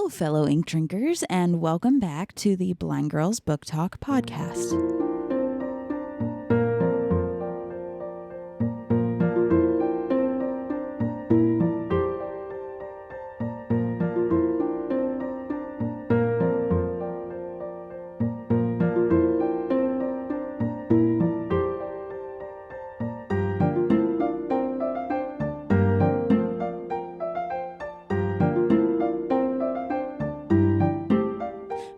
Hello, fellow ink drinkers, and welcome back to the Blind Girls Book Talk podcast.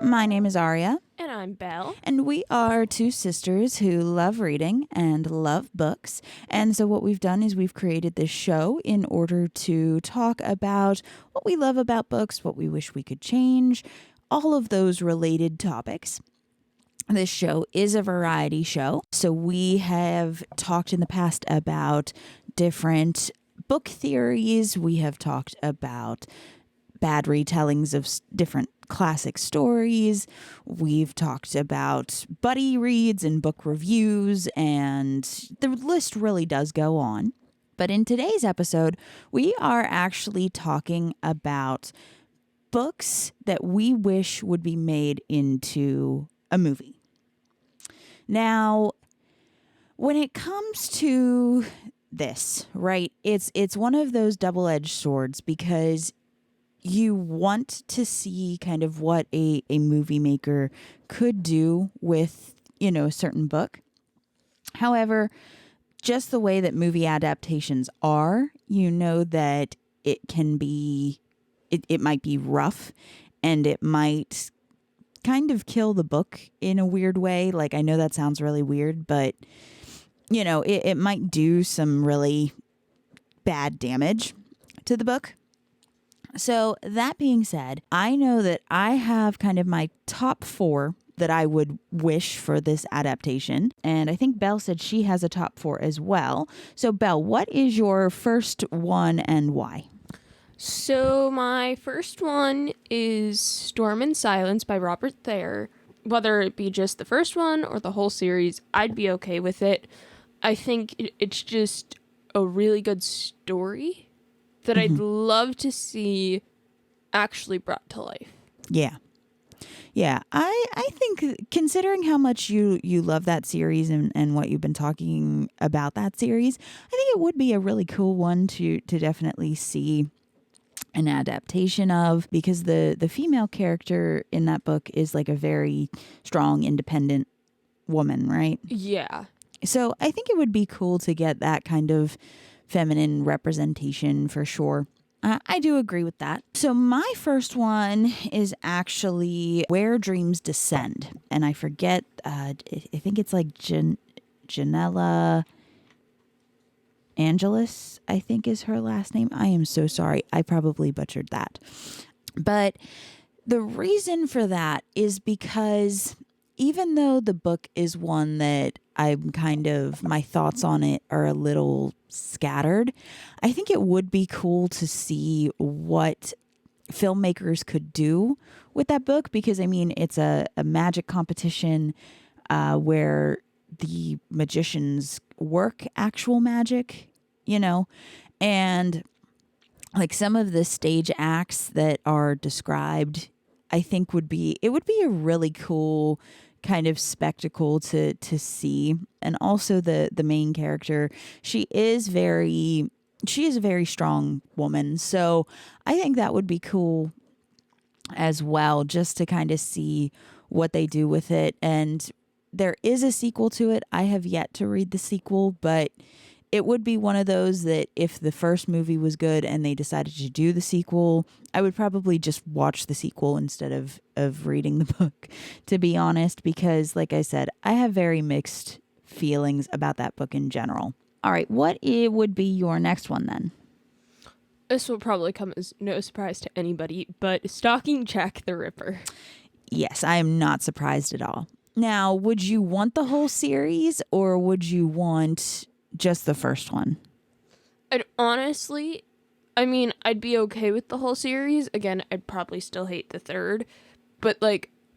My name is Aria. And I'm Belle. And we are two sisters who love reading and love books. And so what we've done is we've created this show in order to talk about what we love about books, what we wish we could change, all of those related topics. This show is a variety show. So we have talked in the past about different book theories. We have talked about bad retellings of different classic stories. We've talked about buddy reads and book reviews, and the list really does go on. But in today's episode, we are actually talking about books that we wish would be made into a movie. Now, when it comes to this, right, it's one of those double-edged swords because you want to see kind of what a movie maker could do with, a certain book. However, just the way that movie adaptations are, that it can be, it might be rough and it might kind of kill the book in a weird way. Like, I know that sounds really weird, but, it might do some really bad damage to the book. So that being said, I know that I have kind of my top 4 that I would wish for this adaptation. And I think Belle said she has a top 4 as well. So Belle, what is your first one and why? So my first one is Storm and Silence by Robert Thayer. Whether it be just the first one or the whole series, I'd be okay with it. I think it's just a really good story that I'd love to see actually brought to life. Yeah. Yeah, I think considering how much you love that series and what you've been talking about that series, I think it would be a really cool one to definitely see an adaptation of, because the female character in that book is like a very strong, independent woman, right? Yeah. So I think it would be cool to get that kind of feminine representation for sure. I do agree with that. So my first one is actually Where Dreams Descend. And I forget, I think it's like Janella Angelis, I think is her last name. I am so sorry. I probably butchered that. But the reason for that is because even though the book is one that my thoughts on it are a little scattered, I think it would be cool to see what filmmakers could do with that book, because it's a magic competition where the magicians work actual magic, and like some of the stage acts that are described, I think it would be a really cool kind of spectacle to see. And also the main character, she is a very strong woman. So I think that would be cool as well, just to kind of see what they do with it. And there is a sequel to it. I have yet to read the sequel, but it would be one of those that if the first movie was good and they decided to do the sequel, I would probably just watch the sequel instead of reading the book, to be honest, because like I said, I have very mixed feelings about that book in general. All right, what would be your next one then? This will probably come as no surprise to anybody, but Stalking Jack the Ripper. Yes, I am not surprised at all. Now, would you want the whole series or would you want just the first one? I'd be okay with the whole series. Again, I'd probably still hate the third, but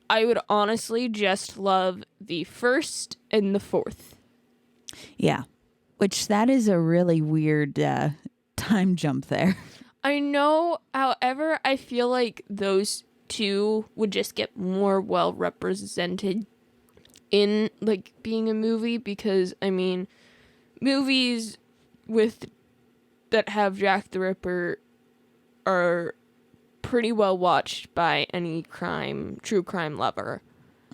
I would honestly just love the first and the fourth. Yeah, which that is a really weird time jump there. I know, however, I feel like those two would just get more well represented in like being a movie, because I mean, movies with that have Jack the Ripper are pretty well watched by any true crime lover.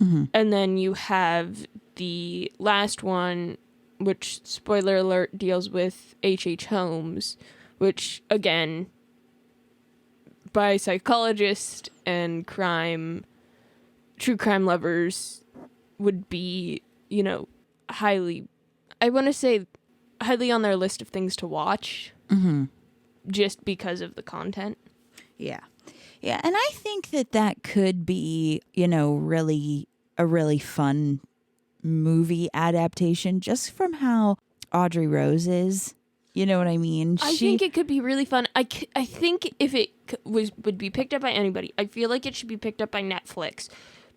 Mm-hmm. And then you have the last one, which, spoiler alert, deals with H.H. Holmes, which, again, by psychologists and true crime lovers would be, highly, I want to say highly on their list of things to watch, Mm-hmm. just because of the content. Yeah. Yeah. And I think that could be, really a really fun movie adaptation just from how Audrey Rose is. You know what I mean? I think it could be really fun. I think if it would be picked up by anybody, I feel like it should be picked up by Netflix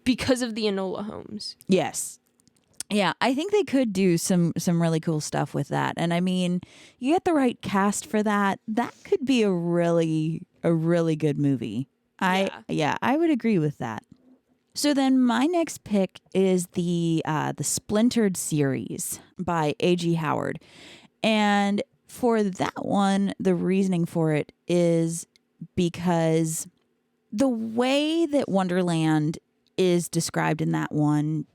because of the Enola Holmes. Yes. Yeah, I think they could do some really cool stuff with that. And I mean, you get the right cast for that. That could be a really good movie. I would agree with that. So then my next pick is the Splintered Series by A.G. Howard. And for that one, the reasoning for it is because the way that Wonderland is described in that one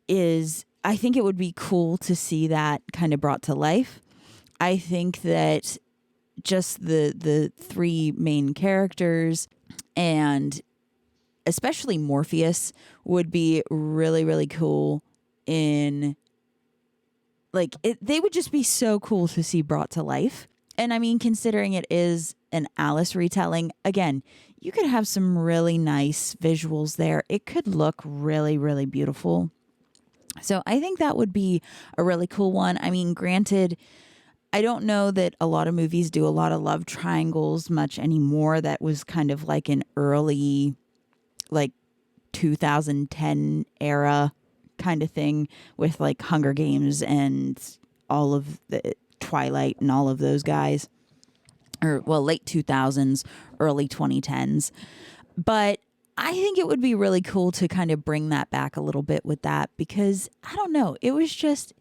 is, I think it would be cool to see that kind of brought to life. I think that just the three main characters, and especially Morpheus, would be really, really cool in, like, they would just be so cool to see brought to life. And I mean, considering it is an Alice retelling, again, you could have some really nice visuals there. It could look really, really beautiful. So I think that would be a really cool one. I mean, granted, I don't know that a lot of movies do a lot of love triangles much anymore. That was kind of like an early, like 2010 era kind of thing with like Hunger Games and all of the Twilight and all of those guys. Or, well, late 2000s, early 2010s. But I think it would be really cool to kind of bring that back a little bit with that, because I don't know, it was just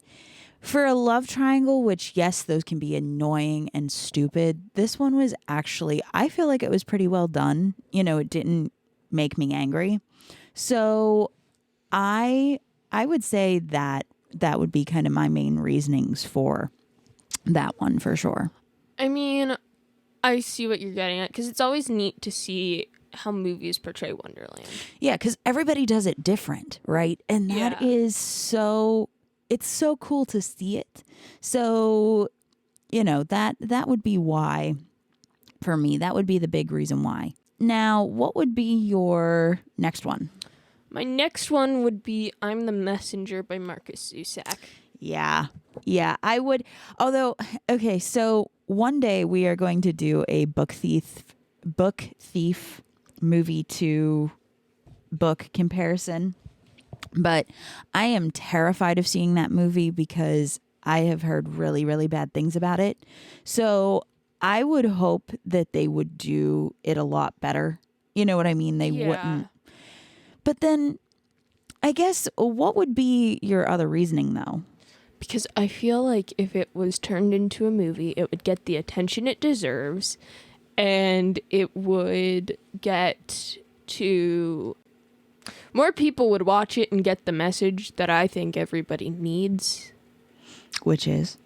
for a love triangle, which, yes, those can be annoying and stupid. This one was actually, I feel like it was pretty well done. It didn't make me angry. So I would say that would be kind of my main reasonings for that one for sure. I mean, I see what you're getting at, because it's always neat to see how movies portray Wonderland. Yeah, because everybody does it different, right? And that is it's so cool to see it. So, that would be why, for me, that would be the big reason why. Now, what would be your next one? My next one would be I'm the Messenger by Marcus Zusak. Yeah, I would. Although, okay, so one day we are going to do a book thief movie to book comparison. But I am terrified of seeing that movie because I have heard really, really bad things about it. So I would hope that they would do it a lot better. You know what I mean? They wouldn't. But then, I guess, what would be your other reasoning, though? Because I feel like if it was turned into a movie, it would get the attention it deserves, and it would get to... more people would watch it and get the message that I think everybody needs. Which is,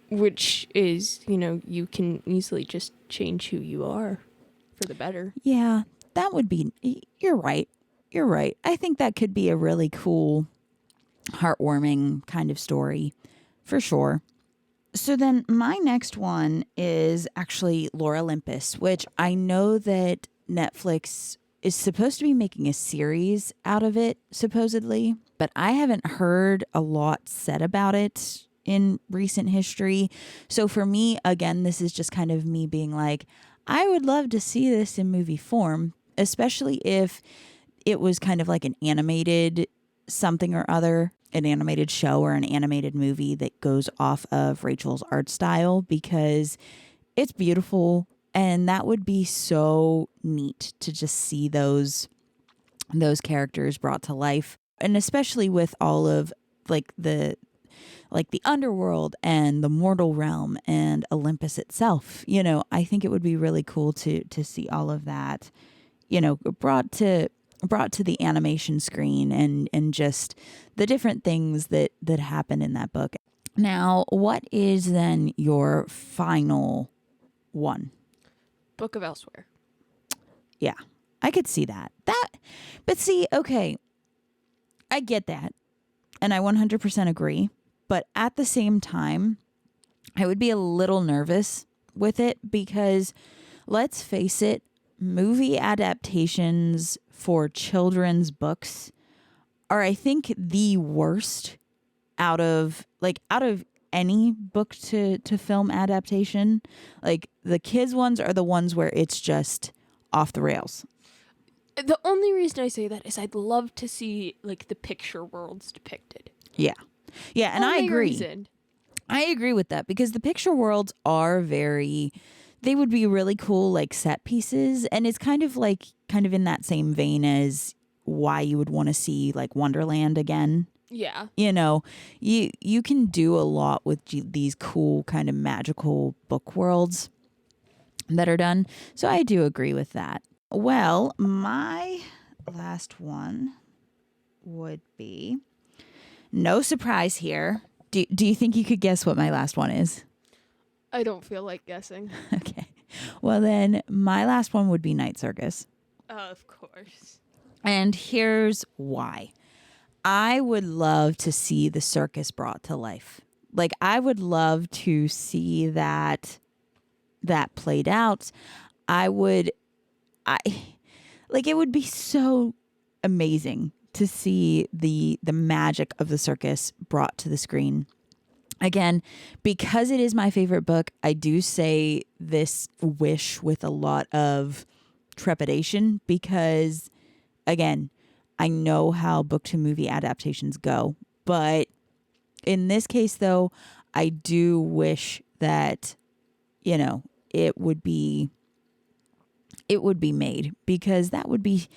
you can easily just change who you are for the better. Yeah, that would be... You're right. I think that could be a really cool, heartwarming kind of story, for sure. So then my next one is actually Lore Olympus, which I know that Netflix is supposed to be making a series out of it, supposedly, but I haven't heard a lot said about it in recent history. So for me, again, this is just kind of me being like, I would love to see this in movie form, especially if it was kind of like an animated something or other, an animated show or an animated movie that goes off of Rachel's art style, because it's beautiful. And that would be so neat to just see those characters brought to life. And especially with all of the underworld and the mortal realm and Olympus itself. I think it would be really cool to see all of that, brought to the animation screen and just the different things that happen in that book. Now, what is then your final one? Book of Elsewhere. Yeah, I could see that. But see, okay, I get that. And I 100% agree. But at the same time, I would be a little nervous with it because let's face it, movie adaptations for children's books are, I think, the worst out of any book to film adaptation. Like the kids ones are the ones where it's just off the rails. The only reason I say that is I'd love to see like the picture worlds depicted. Yeah, and I agree. Reason. I agree with that because the picture worlds are they would be really cool, like set pieces, and it's kind of in that same vein as why you would want to see like Wonderland again. Yeah. You can do a lot with these cool kind of magical book worlds that are done. So I do agree with that. Well, my last one would be, no surprise here. Do you think you could guess what my last one is? I don't feel like guessing. Okay. Well, then my last one would be Night Circus. Of course. And here's why. I would love to see the circus brought to life. Like, I would love to see that played out. It would be so amazing to see the magic of the circus brought to the screen. Again, because it is my favorite book, I do say this wish with a lot of trepidation because, again, I know how book to movie adaptations go. But in this case, though, I do wish that, it would be made because that would be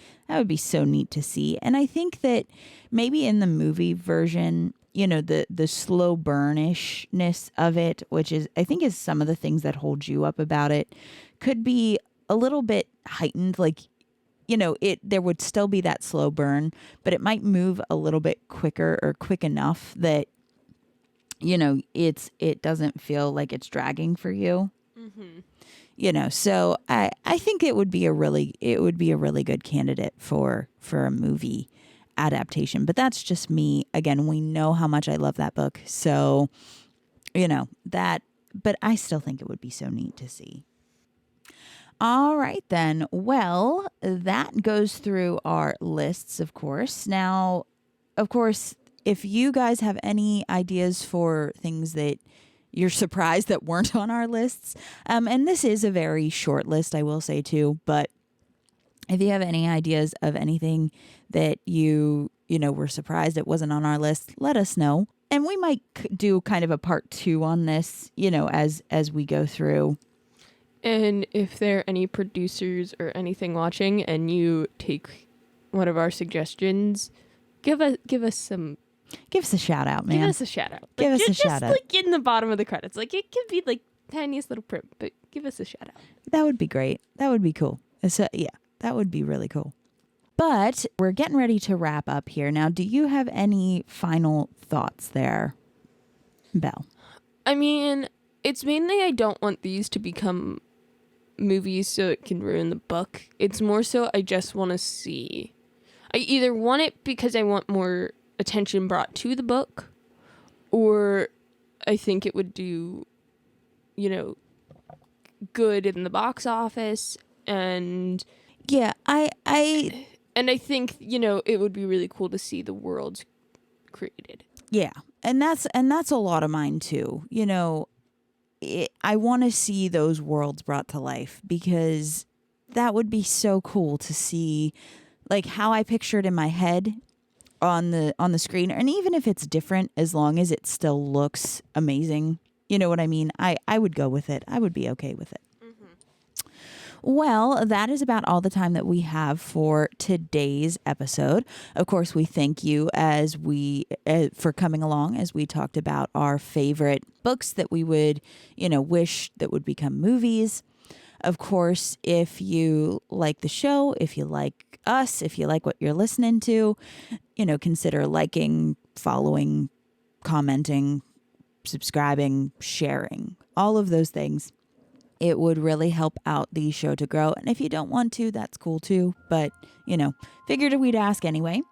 so neat to see. And I think that maybe in the movie version, the slow burnishness of it, which I think is some of the things that hold you up about it, could be a little bit heightened. Like, there would still be that slow burn, but it might move a little bit quicker or quick enough that, it doesn't feel like it's dragging for you. Mm-hmm. So I think it would be a really good candidate for a movie adaptation. But that's just me. Again, we know how much I love that book. So, but I still think it would be so neat to see. All right, then. Well, that goes through our lists, of course. Now, of course, if you guys have any ideas for things that you're surprised that weren't on our lists, and this is a very short list, I will say too, but if you have any ideas of anything that you were surprised it wasn't on our list, let us know. And we might do kind of a part 2 on this, as we go through. And if there are any producers or anything watching and you take one of our suggestions, give us a shout out, man. Give us a shout out. Give us a shout out. Like in the bottom of the credits. Like it could be like tiniest little print, but give us a shout out. That would be great. That would be cool. So, yeah, that would be really cool. But we're getting ready to wrap up here. Now, do you have any final thoughts there, Belle? I mean, it's mainly I don't want these to become movies so it can ruin the book. It's more so I just want to see. I either want it because I want more attention brought to the book, or I think it would do, good in the box office, and yeah, I think it would be really cool to see the worlds created. Yeah, and that's a lot of mine too. I want to see those worlds brought to life because that would be so cool to see, like how I picture it in my head on the screen. And even if it's different, as long as it still looks amazing, you know what I mean? I would go with it. I would be okay with it. Mm-hmm. Well, that is about all the time that we have for today's episode. Of course, we thank you as for coming along as we talked about our favorite books that we would, wish that would become movies. Of course, if you like the show, if you like us, if you like what you're listening to, consider liking, following, commenting, subscribing, sharing, all of those things. It would really help out the show to grow. And if you don't want to, that's cool too. But, figured we'd ask anyway.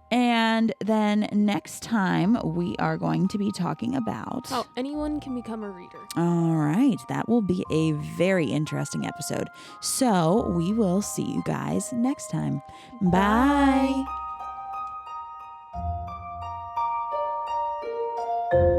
And then next time we are going to be talking about how anyone can become a reader. All right. That will be a very interesting episode. So we will see you guys next time. Bye. Bye.